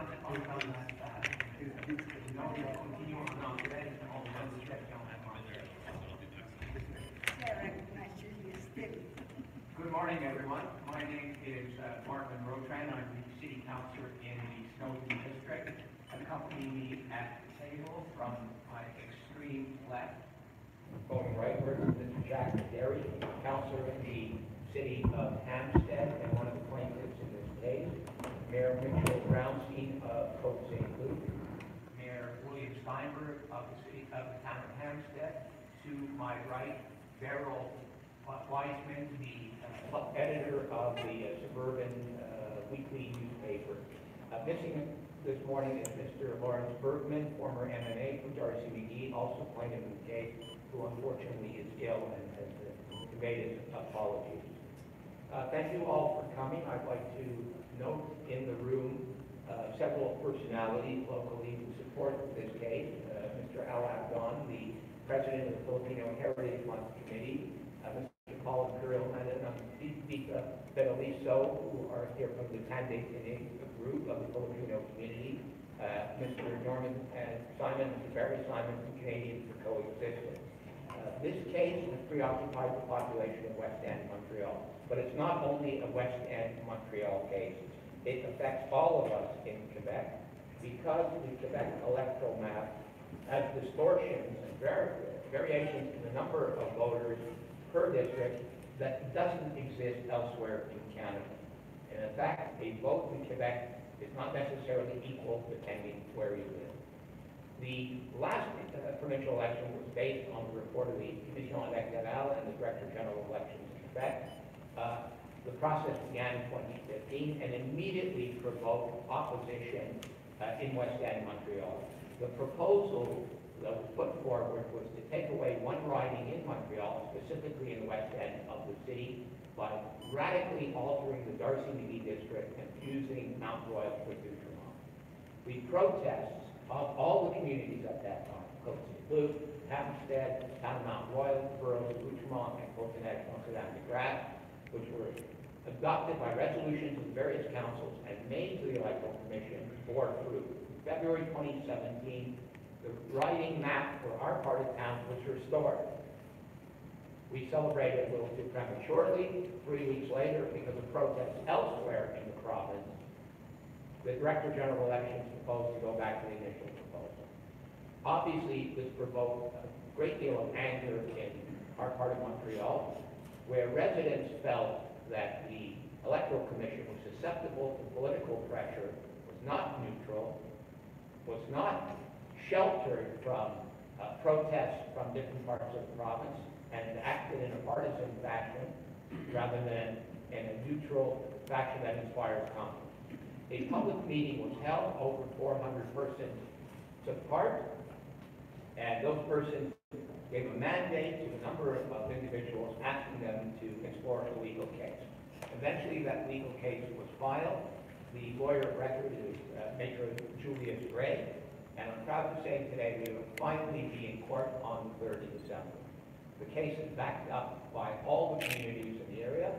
Good morning, everyone. My name is Marvin Rotrand. I'm the City Councillor in the Snowdon District. Accompanying me at the table from my extreme left, going rightward, Mr. Jack Edery, Councillor in the City of Hampstead and one of the plaintiffs in this case, Mayor Brownstein of Côte, Saint-Luc, Mayor Steinberg of the town of Hampstead. To my right, Beryl Wajsman, the editor of the Suburban weekly newspaper. Missing this morning is Mr. Bergman, former MMA from Darcy McGee, also plaintiff in the case, who unfortunately is ill and has conveyed his apologies. Thank you all for coming. I'd like to note in the room several personalities locally who support this case. Mr. Al Abdon, the president of the Filipino Heritage Month Committee, Mr. Paul Beryl, and Beryl, who are here from the candidate group of the Filipino community, Mr. Norman and Simon, Mr. Barry Simon from Canadians for Coexistence. This case has preoccupied the population of West End, Montreal, but it's not only a West End, Montreal case. It affects all of us in Quebec because the Quebec electoral map has distortions and variations in the number of voters per district that doesn't exist elsewhere in Canada. And in fact, a vote in Quebec is not necessarily equal depending where you live. The last provincial election was based on the report of the Commission Electoral and the Director General of Elections in Quebec. The process began in 2015 and immediately provoked opposition in West End, Montreal. The proposal that was put forward was to take away one riding in Montreal, specifically in the West End of the city, by radically altering the Darcy McGee district and fusing Mount Royal with Rotrand. The protests of all the communities at that time, Côte, Saint-Luc, Hampstead, town of Mount Royal, Beryl, Rotrand, and Côte, which were adopted by resolutions of various councils and made to the Electoral Commission bore fruit. In February 2017, the riding map for our part of town was restored. We celebrated a little too prematurely. 3 weeks later, because of protests elsewhere in the province, the Director General of Elections proposed to go back to the initial proposal. Obviously, this provoked a great deal of anger in our part of Montreal, where residents felt that the Electoral Commission was susceptible to political pressure, was not neutral, was not sheltered from protests from different parts of the province, and acted in a partisan fashion rather than in a neutral fashion that inspires confidence. A public meeting was held. Over 400 persons took part, and those persons gave a mandate to a number of individuals asking them to explore a legal case. Eventually, that legal case was filed. The lawyer of record is Major Julius Gray, and I'm proud to say today we will finally be in court on the 3rd of December. The case is backed up by all the communities in the area,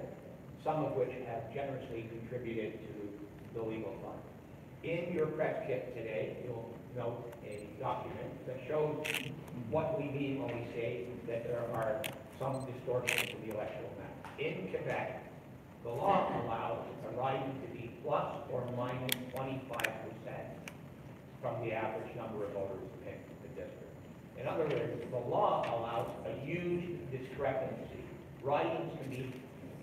some of which have generously contributed to the legal fund. In your press kit today, you'll note a document that shows what we mean when we say that there are some distortions in the electoral map. In Quebec, the law allows a riding to be plus or minus 25% from the average number of voters in the district. In other words, the law allows a huge discrepancy. Ridings can be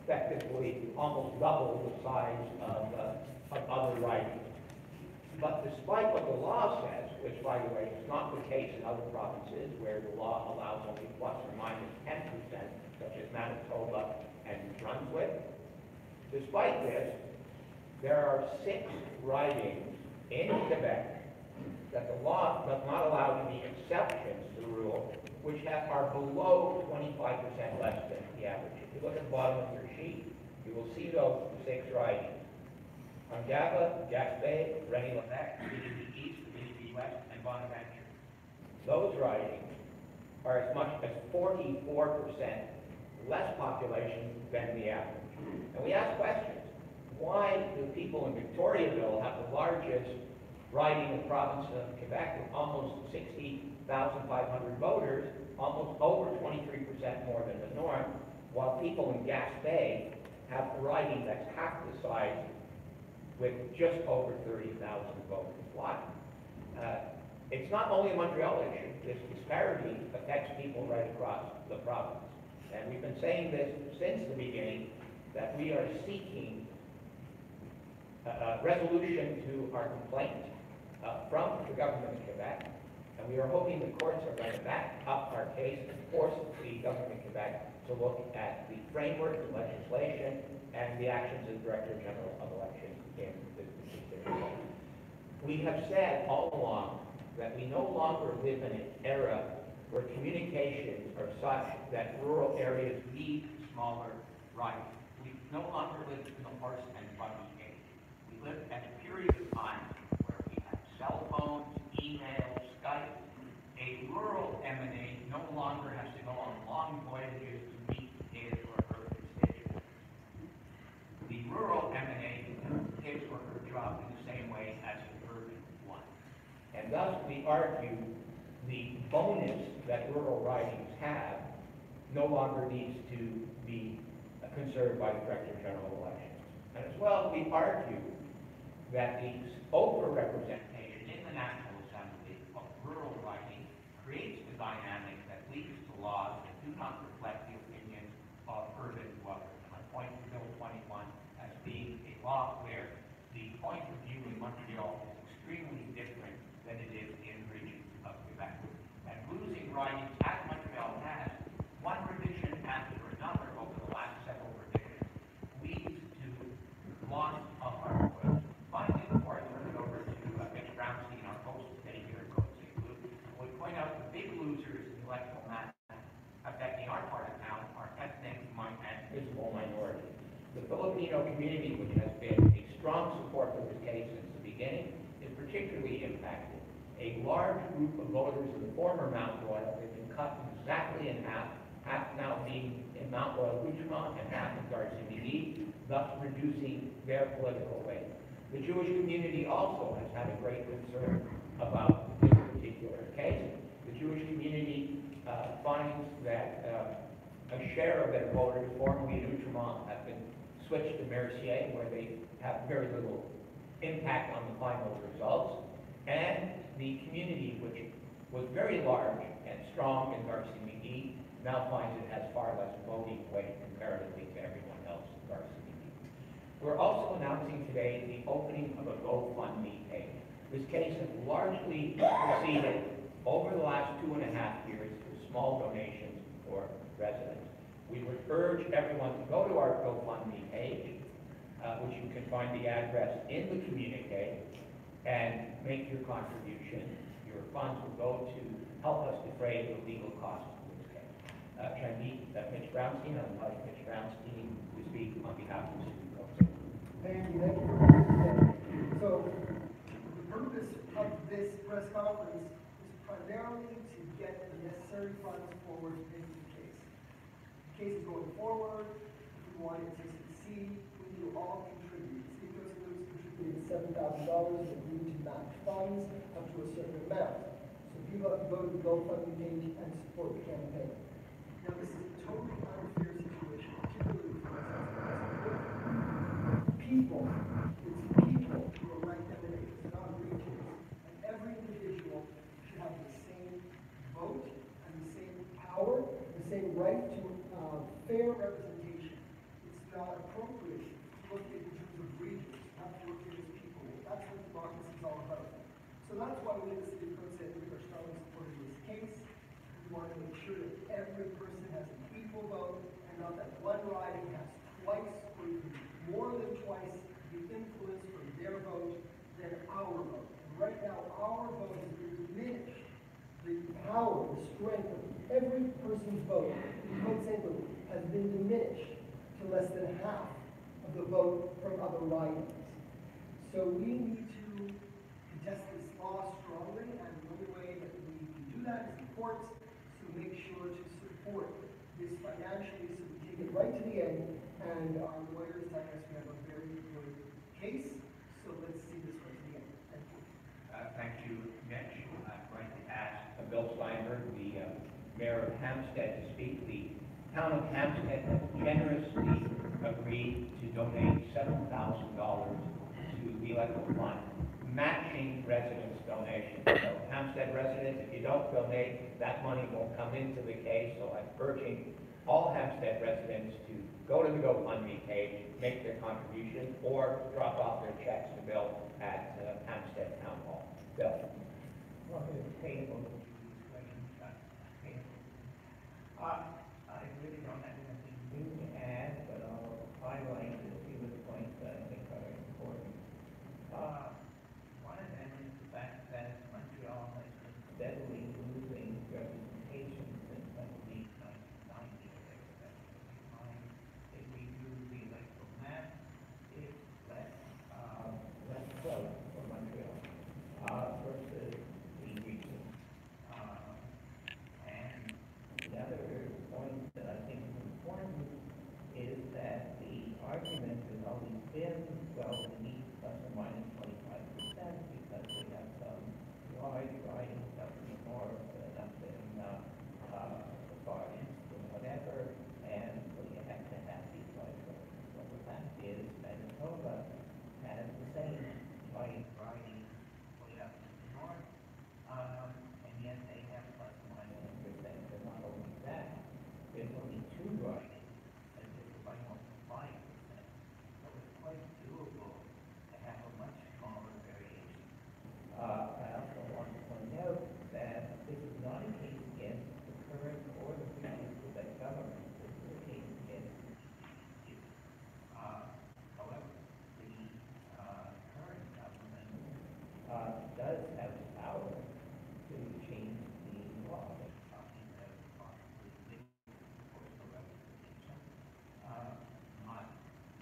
effectively almost double the size of other ridings. But despite what the law says, which by the way is not the case in other provinces where the law allows only plus or minus 10%, such as Manitoba and Brunswick, despite this, there are 6 ridings in Quebec that the law does not allow to be exceptions to the rule, which are below 25% less than the average. If you look at the bottom of your sheet, you will see those 6 ridings. Angava, Gaspé, Rennes-Lebec, BDB East, BDB West, and Bonaventure. Those ridings are as much as 44% less population than the average. And we ask questions. Why do people in Victoriaville have the largest riding the province of Quebec with almost 60,500 voters, almost over 23% more than the norm, while people in Gaspé have a riding that's half the size with just over 30,000 voters. Why? It's not only a Montreal issue. This disparity affects people right across the province. And we've been saying this since the beginning, that we are seeking a resolution to our complaint from the government of Quebec, and we are hoping the courts are going to back up our case and force the government of Quebec to look at the framework, the legislation, and the actions of the Director General of Elections in this particular case. We have said all along that we no longer live in an era where communications are such that rural areas need smaller ridings. We no longer live in the horse and buggy age. We live at a period of time where we have cell phones, email, Skype. A rural MNA no longer has to go on long voyages to meet his or her constituents. The rural MNA can do his or her job in the same way as an urban one. And thus we argue the bonus that rural ridings have no longer needs to be conserved by the Director General of Elections. And as well, we argue that the over-representation in the National Assembly of rural riding creates the dynamic that leads to laws that do not reflect the opinions of urban dwellers. And I point to Bill 21 as being a law where the point of view in Montreal is extremely different than it is in regions of Quebec. And losing ridings as Montreal has, one revision after another over the last several revisions, leads to loss of our voice. Finally, before I turn it over to Mitch Brownstein, our host today here at Saint-Luc, I would point out the big losers in the electoral map affecting our part of town are ethnic and visible minorities. The Filipino community, which has been a strong supporter of this case since the beginning, is particularly impacted. A large group of voters in the former Mount Royal have been cut exactly in half now being in Mount Royal, Wajsman, and half in Darcy, thus reducing their political weight. The Jewish community also has had a great concern about this particular case. The Jewish community finds that a share of their voters formerly in Rotrand have been switched to Mercier, where they have very little impact on the final results. And the community, which was very large and strong in Darcy McGee, now finds it has far less voting weight comparatively to everyone else in Darcy McGee. We're also announcing today the opening of a GoFundMe page. This case has largely proceeded over the last 2.5 years through small donations for residents. We would urge everyone to go to our GoFundMe page, which you can find the address in the communique, and make your contribution. Your funds will go to help us defray the legal costs of this case. Can I meet Mitch Brownstein? I'd like Mitch Brownstein to speak on behalf of the city council. Thank you. So, the purpose of this press conference is primarily to get the necessary funds forward to pay for the case. The case is going forward. If we want it to succeed, we need to all contribute. Luke's contributed $7,000 that we need to match funds up to a certain amount. So people have to go to the GoFundMe page and support the campaign. Now this is a totally unfair situation, particularly for us. People, it's people who are like MNAs, it's not regions. And every individual should have the same vote and the same power, the same right to fair representation. It's not appropriate to look at it in terms of regions, not to look at it as people. That's what democracy is all about. So that's why we in the city of Côte are strongly supporting this case. We want to make sure that every person has an equal vote, and not that one riding has twice or even more than twice the influence from their vote than our vote. And right now, our vote has been diminished. The power, the strength of every person's vote in Côte Saint-Luc has been diminished to less than half of the vote from other ridings. So we need to contest this law strongly, and the only way that we can do that is in courts. So make sure to support this financially so we take it right to the end. And our lawyers tell us we have a very good case. So let's see this right to the end. Thank you. Mayor of Hampstead to speak. The town of Hampstead has generously agreed to donate $7,000 to the electoral fund, matching residents' donations. So Hampstead residents, if you don't donate, that money won't come into the case. So I'm urging all Hampstead residents to go to the GoFundMe page, make their contribution, or drop off their checks to Bill at Hampstead Town Hall. Bill. Well, it's payable. I really don't have anything new to add, but I'll highlight a few of the points that I think are important. One of them is the fact that Montreal has been steadily losing representation since I believe 1990. If we do the electoral map, it's less close for Montreal versus the region. And the other point that I think is important is that the argument has always been, well, we need plus or minus 25% because we have some large ridings up in the north and up in the far east and whatever, and so you have to have these large ridings. Well, the fact is Manitoba has the same riding way up in the north, and yet they have plus or minus 1%. And not only that, there's only two ridings, as if by almost 5%. So it's quite doable to have a much smaller variation. I also want to point out that this is not a case against the current or the previous Quebec government. This is a case against however, the current government does have the power to change the law. They're talking about possibly big proportional representation, not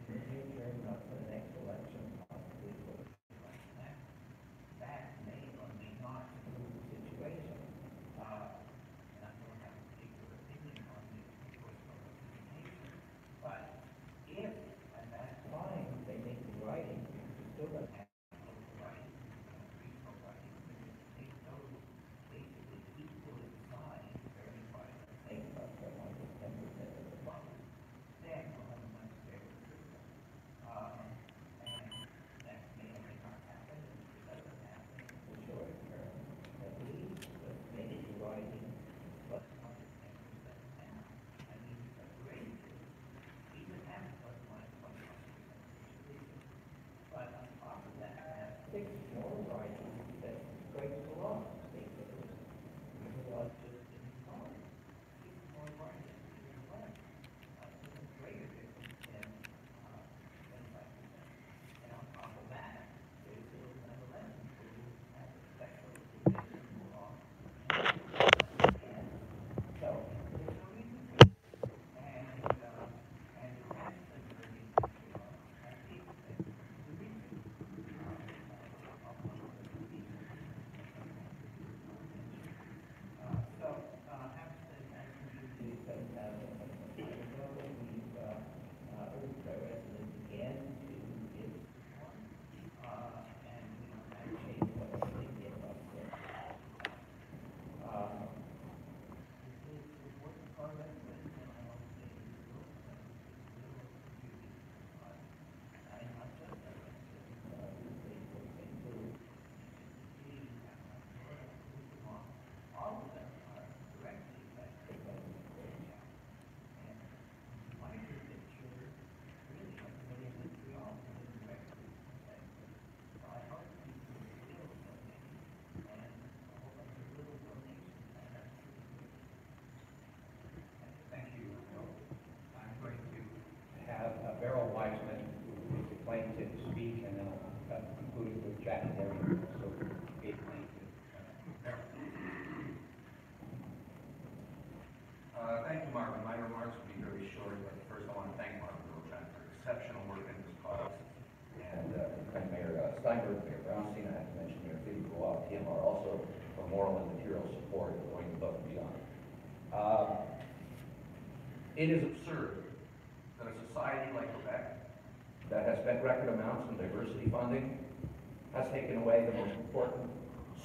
in the near term, not for the next election, possibly for the election after. That may or may not improve the situation. And I don't have a particular opinion on the proportional representation, but if at that time they make the writing, because we still don't have local writing, regional writing, make those basically equal in size, very by the same plus or minus 10% of the vote, then we'll have a much fairer system. And that may or may not happen, and if it doesn't happen in the short term, at least let's make the writing plus or minus 10% now. I mean, it's a great system. Even having plus or minus 25% distribution. But on top of that, have 6 more ridings that breaks the law, basically. The law just didn't follow. 6 more ridings to the left. That's a greater difference than 25%. And on top of that, there's still nonetheless included as a special division law. And so, there's no reason for it. And it has been very Montreal, at 8% the region. So, Hampstead has contributed 7,000. We've urged our residents again to give support, and we don't have to change what they give up there. This is important for our residents, and I want to say this will contribute, and not just our residents, they will include all of them are directly affected by this change. And my picture really everybody in Montreal is directly affected. So I hope people will donate, and a whole bunch of little donations add up to the big. Thank you, Bill. I'm going to Have Beryl Wajsman, who is acquainted to speak, and then I'll conclude with Jack and Edery, so be acquainted. Beryl. Thank you, Marvin. My remarks will be very short, but first I want to thank Marvin Rotrand for exceptional work in this cause. And Mayor Steinberg, Mayor Brownstein, I have to mention Mayor Tim are also for moral and material support going above and beyond. It is absurd that a society like Quebec, that has spent record amounts in diversity funding, has taken away the most important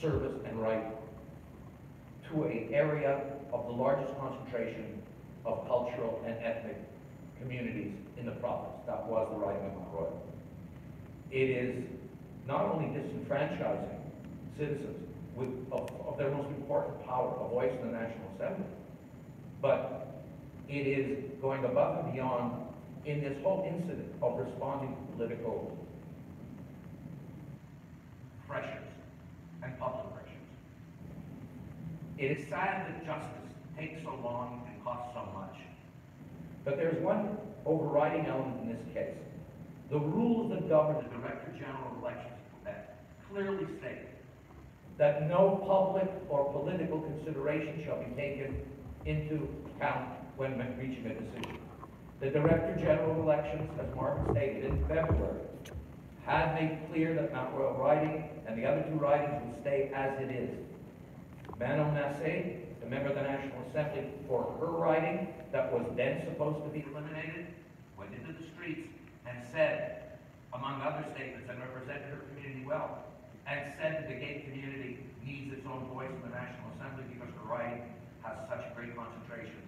service and right to an area of the largest concentration of cultural and ethnic communities in the province. That was the riding of Mount Royal. It is not only disenfranchising citizens of their most important power, a voice in the National Assembly, but it is going above and beyond in this whole incident of responding to political pressures and public pressures. It is sad that justice takes so long and costs so much. But there's one overriding element in this case. The rules that govern The Director General of Elections of Quebec clearly state that no public or political consideration shall be taken into account when reaching a decision. The Director General of Elections, as Marvin stated in February, had made clear that Mount Royal riding and the other two ridings would stay as it is. Manon Massé, the member of the National Assembly, for her riding that was then supposed to be eliminated, went into the streets and said, among other statements, and represented her community well, and said that the gay community needs its own voice in the National Assembly because her riding has such a great concentration.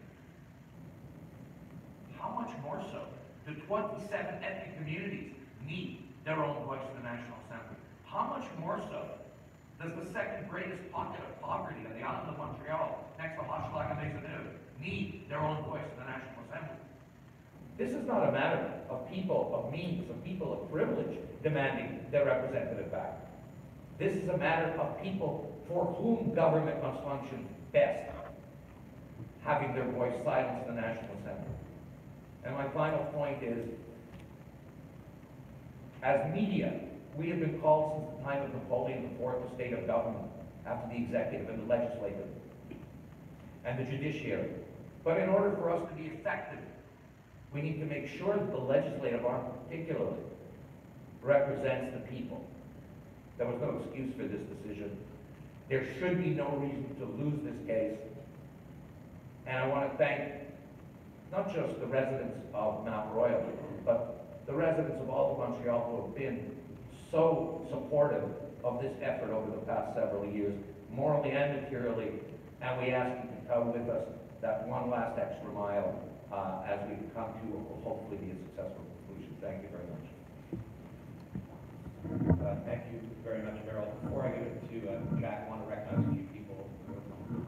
How much more so do 27 ethnic communities need their own voice in the National Assembly? How much more so does the second greatest pocket of poverty on the island of Montreal, next to Hochelaga-Maisonneuve, need their own voice in the National Assembly? This is not a matter of people of means, of people of privilege demanding their representative back. This is a matter of people for whom government must function best, having their voice silenced in the National Assembly. And my final point is, as media, we have been called since the time of Napoleon IV the state of government, after the executive and the legislative and the judiciary. But in order for us to be effective, we need to make sure that the legislative arm particularly represents the people. There was no excuse for this decision. There should be no reason to lose this case. And I want to thank not just the residents of Mount Royal, but the residents of all of Montreal who have been so supportive of this effort over the past several years, morally and materially, and we ask you to come with us that one last extra mile as we come to what will hopefully be a successful conclusion. Thank you very much. Thank you very much, Beryl. Before I give it to Jack, I want to recognize a few people.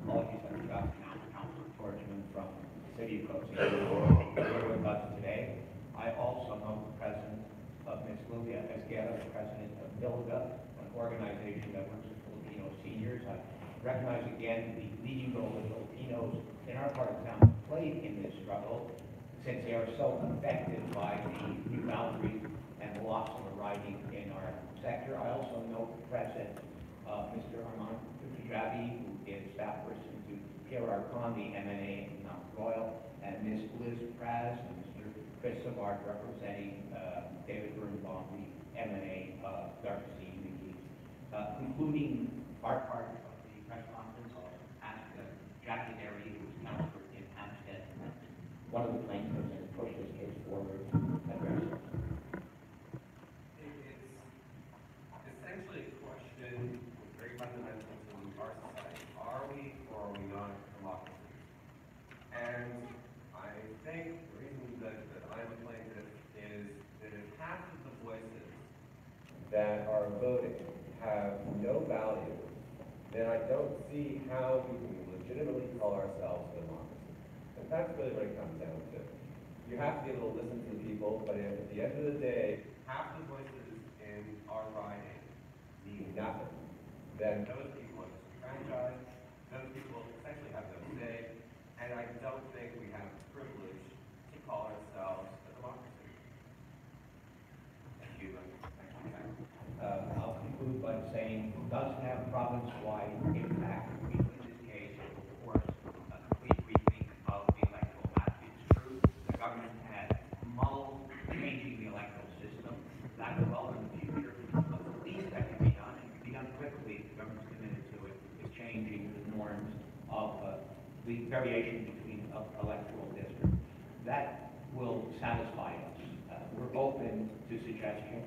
Apologies on behalf of Councillor Wajsman from the City of Côte who are with us today. I also know the president of Ms. Lilia Esguerra, the president of BILGA, an organization that works with Filipino seniors. I recognize again the leading role that Filipinos in our part of town have played in this struggle, since they are so affected by the new boundaries and the loss of a riding in our sector. I also know President Mr. Armand Fujijabi, who is staff person to Pierre Arcon, the MNA in Mount Royal, and Ms. Liz Praz and Mr. Chris Savard representing David Birnbaum, the MNA of Darcy McGee. Concluding our part of the press conference, I'll ask Jack Edery, who is councillor in Hampstead, one of the plaintiffs, and push this case forward. Address it. It's essentially a question very fundamental to our society. Are we or are we not a democracy? And I think the reason that I'm a plaintiff is that if half of the voices that are voting have no value, then I don't see how we can legitimately call ourselves a democracy. And that's really what it comes down to. You have to be able to listen to the people, but at the end of the day, half the voices in our riding mean nothing. Then those people are disenfranchised, those people essentially have no say, and I don't think we have the privilege to call ourselves a democracy. Thank you. I'll conclude by saying it does have province-wide impact. We in this case, of course, a complete rethink of the electoral map. It's true, the government had mulled changing the electoral system. That will well in the future. But the least that can be done, and can be done quickly, the government's committed to it, is changing the norms of the variation between electoral districts. That will satisfy us. We're open to suggestions,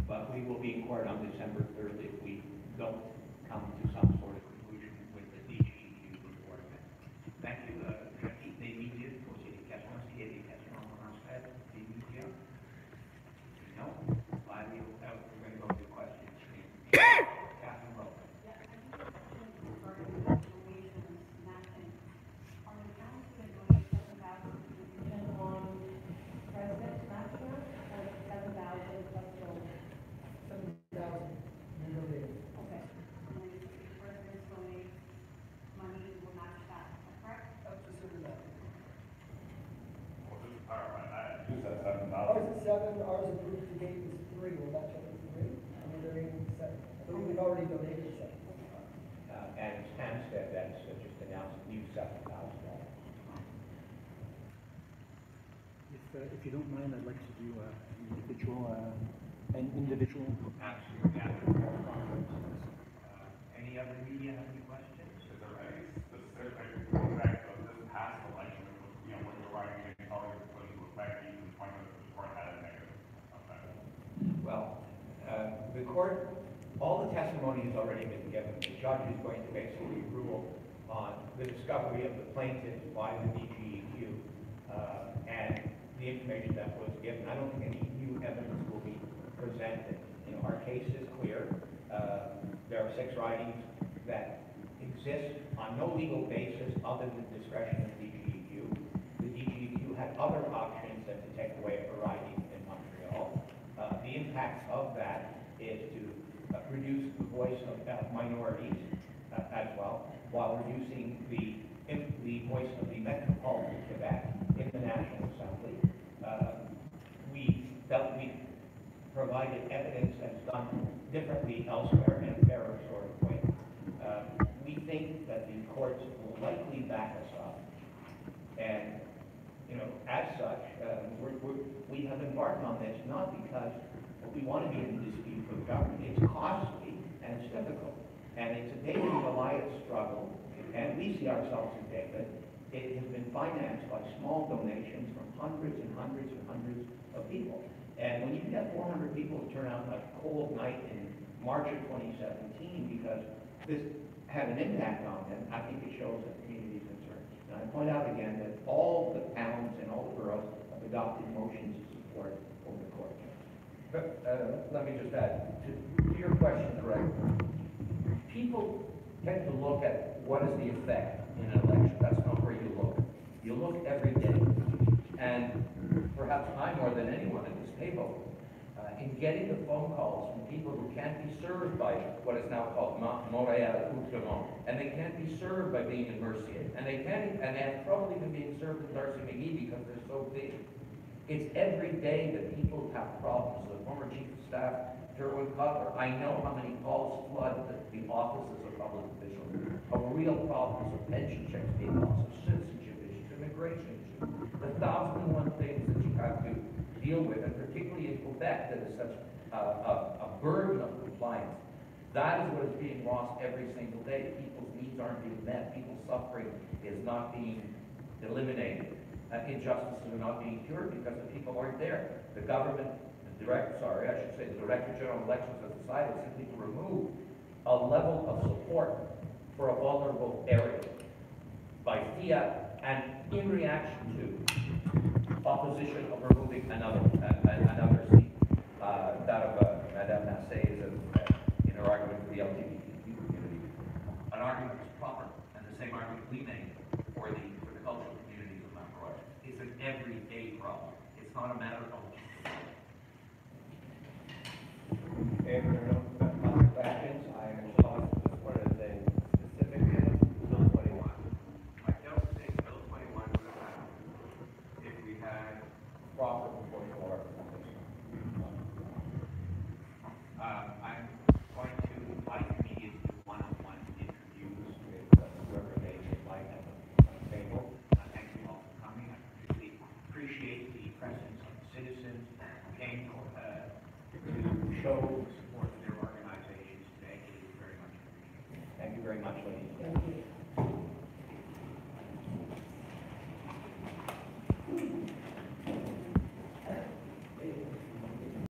but we will be in court on December 3rd if we don't come to some sort of conclusion with the DGQ report. Thank you. you donated $7,000? And it's Hampstead that's just announced a new $7,000. If you don't mind, I'd like to do an individual. Absolutely. Any other media have any questions? Is there any specific effect of this past election, when you're writing in color, put into effect, even the point that the court had a negative effect? Well, the court, all the testimony has already been given. The judge is going to basically rule on the discovery of the plaintiff by the DGEQ and the information that was given. I don't think any new evidence will be presented. Our case is clear. There are 6 writings that exist on no legal basis other than discretion of the DGEQ. The DGEQ had other options than to take away a writing in Montreal. The impact of that is to reduce the voice of minorities as well, while reducing the voice of the metropolitan Quebec in the National Assembly. We felt we provided evidence that's done differently elsewhere in a fairer sort of way. We think that the courts will likely back us up. And, as such, we have embarked on this not because we want to be in a dispute with the government. It's costly and it's difficult. And it's a David and Goliath struggle. And we see ourselves in David. It has been financed by small donations from hundreds and hundreds and hundreds of people. And when you get 400 people to turn out on a cold night in March of 2017 because this had an impact on them, I think it shows that the community is concerned. And I point out again that all the towns and all the boroughs have adopted motions to support over the court. But let me just add, to your question, correct? People tend to look at what is the effect in an election. That's not where you look. You look every day. And perhaps I, more than anyone at this table, in getting the phone calls from people who can't be served by what is now called Montréal Outremont, and they can't be served by being in Mercier, and they have trouble even being served in Darcy McGee because they're so big. It's every day that people have problems. The former chief of staff, Derwin Cutler, I know how many calls flood the offices of public officials, of real problems of pension checks being lost, of citizenship issues, immigration issues, the 1,001 things that you have to deal with, and particularly in Quebec that is such a burden of compliance. That is what is being lost every single day. People's needs aren't being met. People's suffering is not being eliminated. Injustices are not being cured because the people aren't there. The government, the Director General of Elections has decided simply to remove a level of support for a vulnerable area by fiat and in reaction to opposition of removing another seat, that of Madame Massey's in her argument for the LGBTQ community. An argument is proper, and the same argument we made for the cultural communities of Montreal. It's an everyday problem. It's not a matter of If there are no other questions, I will call for the thing specifically Bill 21. I don't think Bill 21 would have happened if we had Proper before you are. I'm going to invite the media to one-on-one interviews with whoever they would like at the table. Thank you all for coming. I really appreciate the presence of citizens who came to show